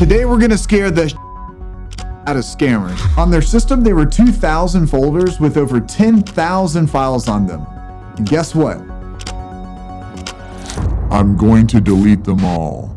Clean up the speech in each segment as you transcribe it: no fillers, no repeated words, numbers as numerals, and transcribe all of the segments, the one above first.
Today we're gonna scare the out of scammers. On their system, there were 2,000 folders with over 10,000 files on them. And guess what? I'm going to delete them all.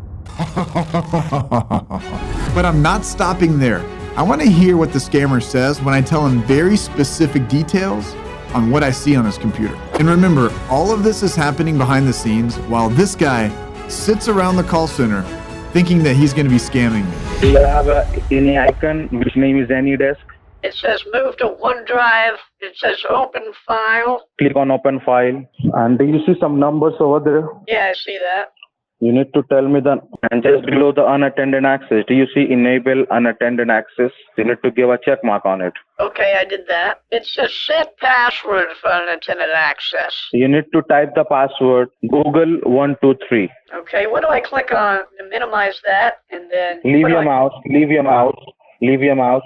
But I'm not stopping there. I want to hear what the scammer says when I tell him very specific details on what I see on his computer. And remember, all of this is happening behind the scenes while this guy sits around the call center thinking that he's going to be scamming me. Do you have any icon which name is AnyDesk? It says move to OneDrive. It says open file. Click on open file. And do you see some numbers over there? Yeah, I see that. You need to tell me the, and just below the unattended access, do you see enable unattended access? You need to give a check mark on it. Okay, I did that. It says set password for unattended access. You need to type the password Google123. Okay, what do I click on to minimize that? And then Leave your mouse, leave your mouse, leave your mouse,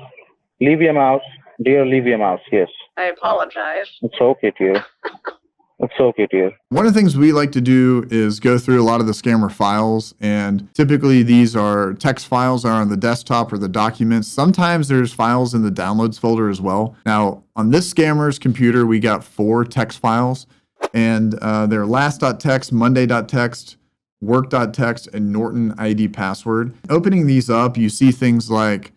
leave your mouse. Dear, leave your mouse, yes. I apologize. It's okay, dear. It's okay, dear. One of the things we like to do is go through a lot of the scammer files, and typically these are text files are on the desktop or the documents. Sometimes there's files in the downloads folder as well. Now, on this scammer's computer, we got 4 text files, and they're last.txt, monday.txt, work.txt, and Norton ID password. Opening these up, you see things like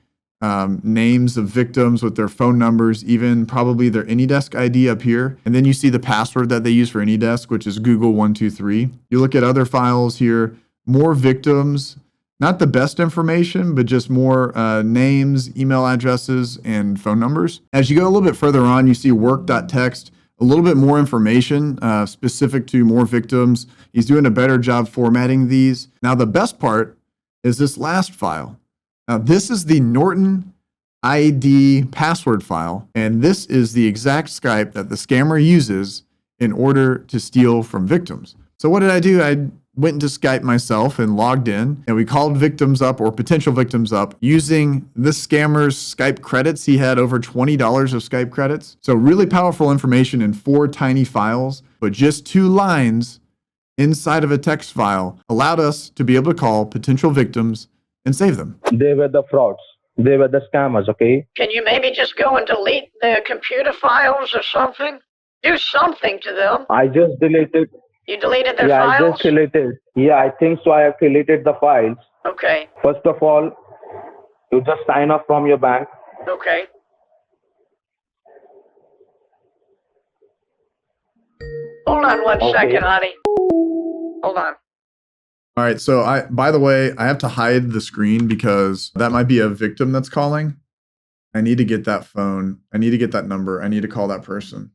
names of victims with their phone numbers, even probably their AnyDesk ID up here. And then you see the password that they use for AnyDesk, which is Google123. You look at other files here, more victims, not the best information, but just more names, email addresses, and phone numbers. As you go a little bit further on, you see work.txt, a little bit more information specific to more victims. He's doing a better job formatting these. Now, the best part is this last file. Now, this is the Norton ID password file, and this is the exact Skype that the scammer uses in order to steal from victims. So what did I do? I went into Skype myself and logged in, and we called victims up or potential victims up using this scammer's Skype credits. He had over $20 of Skype credits. So really powerful information in 4 tiny files, but just 2 lines inside of a text file allowed us to be able to call potential victims and save them. They were the frauds. They were the scammers, okay? Can you maybe just go and delete their computer files or something? Do something to them. I just deleted. You deleted their Yeah, files? I just deleted. Yeah, I think so. I have deleted the files. Okay, First of all, you just sign off from your bank. okay. Hold on one Okay. second, honey. Hold on. All right, so by the way, I have to hide the screen because that might be a victim that's calling. I need to get that phone. I need to get that number. I need to call that person.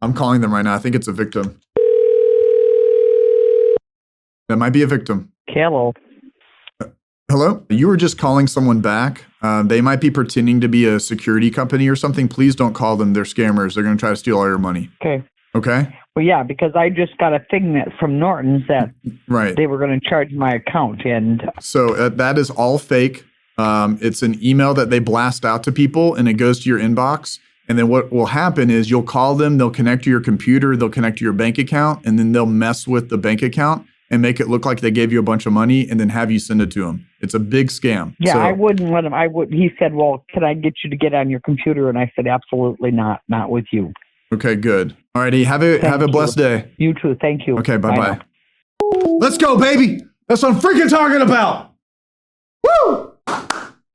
I'm calling them right now. I think it's a victim. That might be a victim. Hello. Hello? You were just calling someone back. They might be pretending to be a security company or something. Please don't call them. They're scammers. They're going to try to steal all your money. Okay. Okay? Well, yeah, because I just got a thing that from Norton's that Right. they were going to charge my account, and So that is all fake. It's an email that they blast out to people, and it goes to your inbox. And then what will happen is you'll call them, they'll connect to your computer, they'll connect to your bank account, and then they'll mess with the bank account and make it look like they gave you a bunch of money and then have you send it to them. It's a big scam. yeah, So- I wouldn't let him. I would. He said, "Well, can I get you to get on your computer?" And I said, "Absolutely not. Not with you." Okay, good. All righty, have a Thank blessed you. day. You too. Thank you. Okay, Bye bye-bye. now. Let's go, baby. That's what I'm freaking talking about. Woo!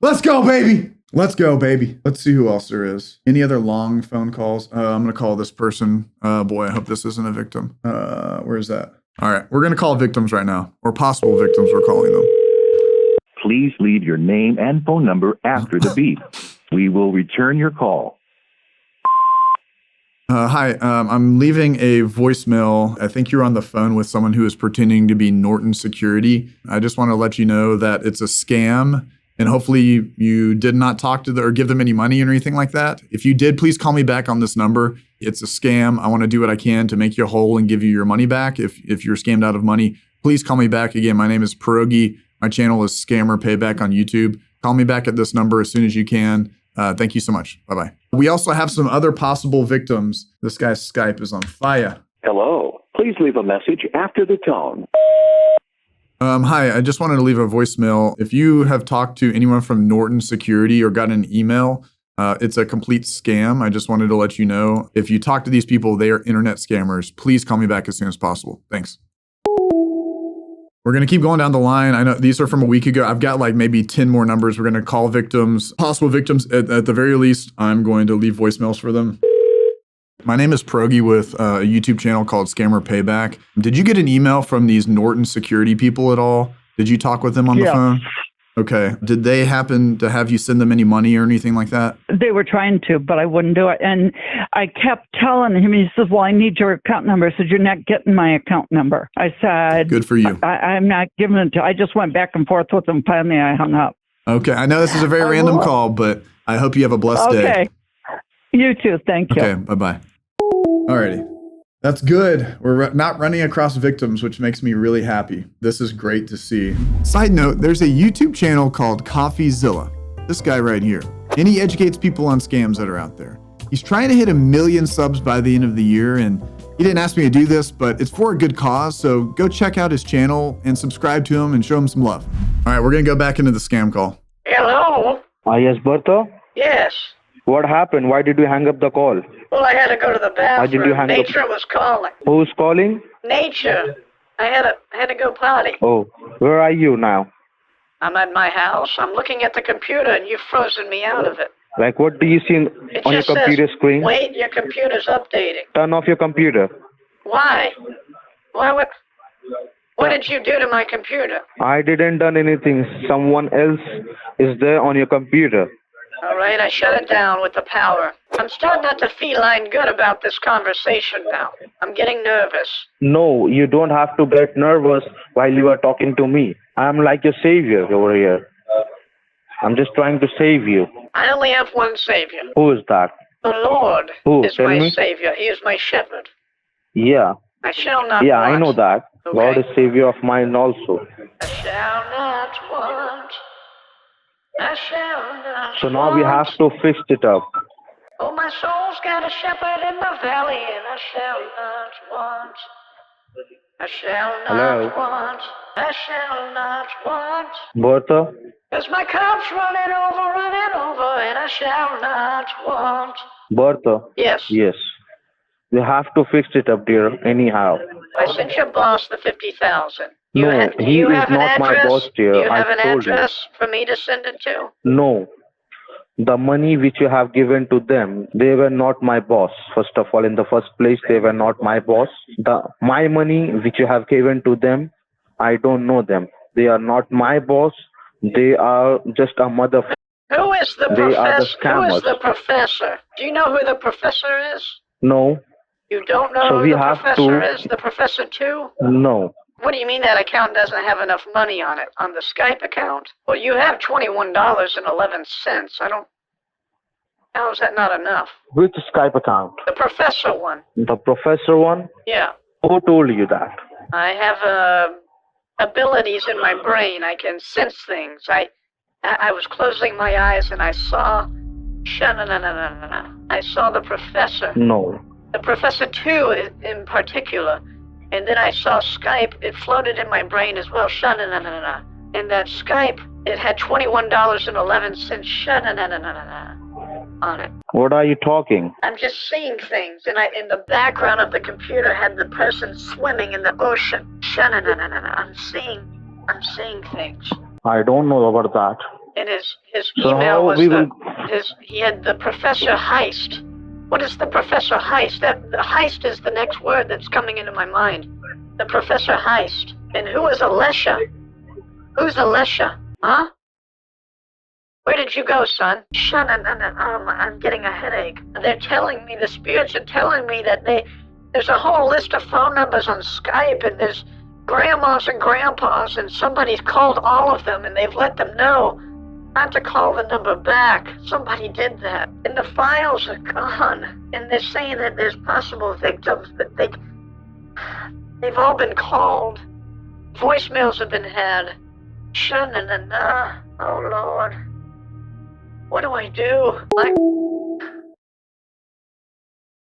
Let's go, baby. Let's go, baby. Let's see who else there is. Any other long phone calls? I'm going to call this person. Boy, I hope this isn't a victim. Where is that? All right, we're going to call victims right now, or possible victims, we're calling them. Please leave your name and phone number after the beep. We will return your call. Hi, I'm leaving a voicemail. I think you're on the phone with someone who is pretending to be Norton Security. I just want to let you know that it's a scam, and hopefully you did not talk to them or give them any money or anything like that. If you did, please call me back on this number. It's a scam. I want to do what I can to make you whole and give you your money back. If you're scammed out of money, please call me back. Again, my name is Pierogi. My channel is Scammer Payback on YouTube. Call me back at this number as soon as you can. Thank you so much. Bye-bye. We also have some other possible victims. This guy's Skype is on fire. Hello. Please leave a message after the tone. Hi, I just wanted to leave a voicemail. If you have talked to anyone from Norton Security or gotten an email, it's a complete scam. I just wanted to let you know. If you talk to these people, they are internet scammers. Please call me back as soon as possible. Thanks. We're going to keep going down the line. I know these are from a week ago. I've got like maybe 10 more numbers. We're going to call victims, possible victims. At the very least, I'm going to leave voicemails for them. My name is Progi with a YouTube channel called Scammer Payback. Did you get an email from these Norton Security people at all? Did you talk with them on the phone? Okay. Did they happen to have you send them any money or anything like that? They were trying to, but I wouldn't do it. And I kept telling him, he says, well, I need your account number. I said, you're not getting my account number. I said, good for you. I'm not giving it to, I just went back and forth with him. Finally, I hung up. Okay. I know this is a very random call, but I hope you have a blessed day. Okay. You too. Thank you. Okay. Bye-bye. Alrighty. That's good. We're not running across victims, which makes me really happy. This is great to see. Side note, there's a YouTube channel called CoffeeZilla. This guy right here. And he educates people on scams that are out there. He's trying to hit 1 million subs by the end of the year, and he didn't ask me to do this, but it's for a good cause, so go check out his channel and subscribe to him and show him some love. All right, we're going to go back into the scam call. Hello? Yes, Bertha? Yes. What happened? Why did you hang up the call? Well, I had to go to the bathroom. Why did you hang up? Nature was calling. Who's calling? Nature. I had to go potty. Oh, where are you now? I'm at my house. I'm looking at the computer, and you've frozen me out of it. Like, what do you see It on your just says, computer screen? wait, your computer's updating. Turn off your computer. Why? What did you do to my computer? I didn't done anything. Someone else is there on your computer. All right, I shut it down with the power. I'm starting not to feline good about this conversation now. I'm getting nervous. No, you don't have to get nervous while you are talking to me. I'm like your savior over here. I'm just trying to save you. I only have one savior. Who is that? The Lord Who? is Tell my me. savior. He is my shepherd. Yeah. I shall not Yeah, want. I know that. Okay. God is savior of mine also. I shall not want. I shall not So now we have want. to fix it up. Oh, my soul's got a shepherd in the valley, and I shall not want. I shall not Hello? want. I shall not want. Bertha? Cause my cup's running over, and I shall not want. Bertha? Yes. Yes. We have to fix it up, dear, anyhow. I sent your boss the 50,000. No, he you is have an not my address? boss, dear. You I have an told you. address for me to send it to? No. The money which you have given to them, they were not my boss. First of all, in the first place, they were not my boss. My money which you have given to them, I don't know them. They are not my boss. They are just a mother. Who is the They are the professor? Who is scammers. the professor? Do you know who the professor is? No, You don't know So who we the have professor to- is? The professor too? no. What do you mean that account doesn't have enough money on it? On the Skype account? Well, you have $21.11. How is that not enough? Which Skype account? The professor one. The professor one? Yeah. Who told you that? I have abilities in my brain. I can sense things. I was closing my eyes and I saw. I saw the professor. No. The professor too, in particular. And then I saw Skype. It floated in my brain as well. And that Skype, it had $21.11. On it. What are you talking? I'm just seeing things, and in the background of the computer had the person swimming in the ocean. I'm seeing things. I don't know about that. And his So email how was we will- he had the Professor Heist. What is the Professor Heist? The heist is the next word that's coming into my mind. The Professor Heist. And who is Alessia? Who's Alessia? Huh? Where did you go, son? I'm getting a headache. They're telling me, the spirits are telling me that there's a whole list of phone numbers on Skype, and there's grandmas and grandpas, and somebody's called all of them, and they've let them know not to call the number back. Somebody did that. And the files are gone. And they're saying that there's possible victims, but they've all been called. Voicemails have been had. Oh, Lord. What do I do?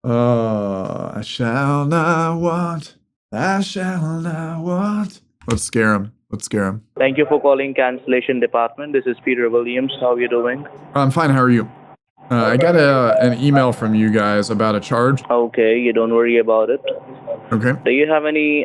I shall not want. I shall not want. Let's scare him. Let's scare him. Thank you for calling cancellation department. This is Peter Williams. How are you doing? I'm fine. How are you? I got an email from you guys about a charge. Okay, you don't worry about it. Okay. Do you have any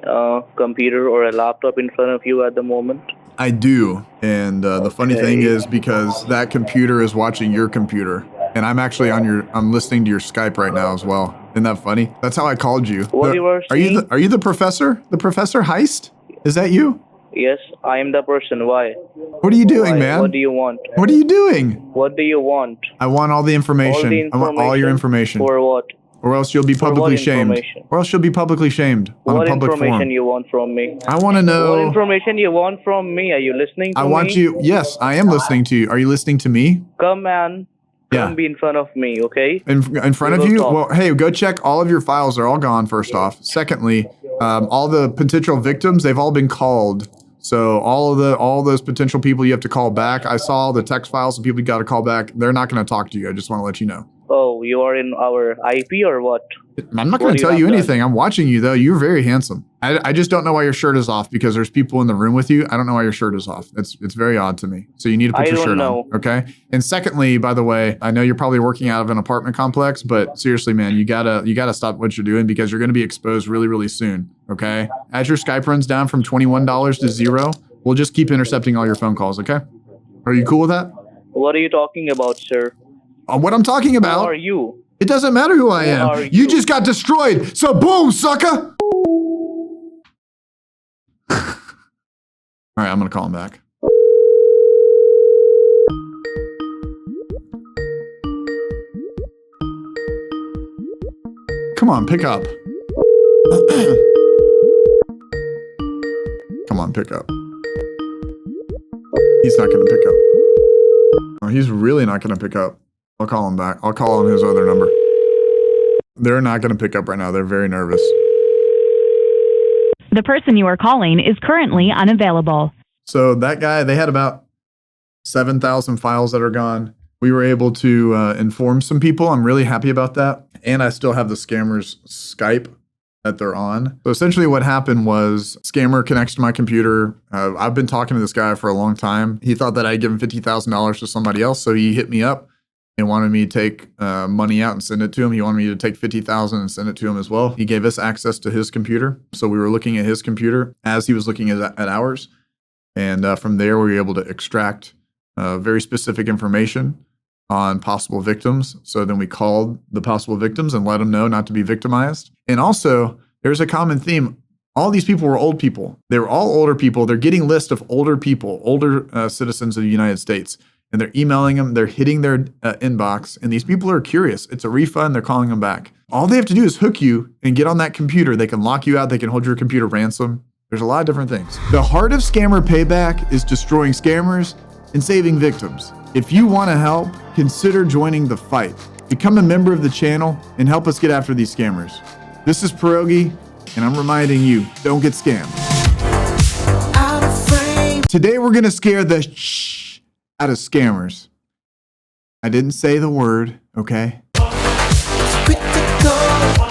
computer or a laptop in front of you at the moment? I do. And the funny thing is because that computer is watching your computer. And I'm actually I'm listening to your Skype right now as well. Isn't that funny? That's how I called you. What you were saying? Are you the professor? The Professor Heist? Is that you? Yes, I am the person. Why? What are you doing, man? What do you want? What are you doing? What do you want? I want all the information. I want all your information. For what? Or else you'll be publicly shamed. Or else you'll be publicly shamed on a public forum. What information you want from me? I want to know. What information you want from me? Are you listening to me? I want you. Yes, I am listening to you. Are you listening to me? Come, man. Come be in front of me, okay? In front of you? Well, hey, go check all of your files. They're all gone, first off. Secondly, all the potential victims, they've all been called. So all those potential people you have to call back. I saw the text files of people you got to call back. They're not going to talk to you. I just want to let you know. Oh, you are in our IP or what? I'm not going to tell you anything. I'm watching you, though. You're very handsome. I just don't know why your shirt is off because there's people in the room with you. I don't know why your shirt is off. It's very odd to me. So you need to put your shirt on. Okay? And secondly, by the way, I know you're probably working out of an apartment complex, but seriously, man, you gotta stop what you're doing because you're going to be exposed really, really soon. Okay? As your Skype runs down from $21 to $0, we'll just keep intercepting all your phone calls. Okay? Are you cool with that? What are you talking about, sir? What I'm talking about. Who are you? It doesn't matter who I am. You just got destroyed. So boom, sucker. All right, I'm going to call him back. Come on, pick up. Come on, pick up. He's not going to pick up. Oh, he's really not going to pick up. I'll call him back. I'll call on his other number. They're not going to pick up right now. They're very nervous. The person you are calling is currently unavailable. So that guy, they had about 7,000 files that are gone. We were able to inform some people. I'm really happy about that. And I still have the scammer's Skype that they're on. So essentially what happened was scammer connects to my computer. I've been talking to this guy for a long time. He thought that I'd give him $50,000 to somebody else. So he hit me up and wanted me to take money out and send it to him. He wanted me to take $50,000 and send it to him as well. He gave us access to his computer. So we were looking at his computer as he was looking at ours. And from there, we were able to extract very specific information on possible victims. So then we called the possible victims and let them know not to be victimized. And also, there's a common theme. All these people were old people. They were all older people. They're getting lists of older people, older citizens of the United States. And they're emailing them, they're hitting their inbox, and these people are curious. It's a refund, they're calling them back. All they have to do is hook you and get on that computer. They can lock you out, they can hold your computer ransom. There's a lot of different things. The heart of scammer payback is destroying scammers and saving victims. If you want to help, consider joining the fight. Become a member of the channel and help us get after these scammers. This is Pierogi, and I'm reminding you, don't get scammed. Today we're gonna scare the out of scammers. I didn't say the word, okay? It's critical.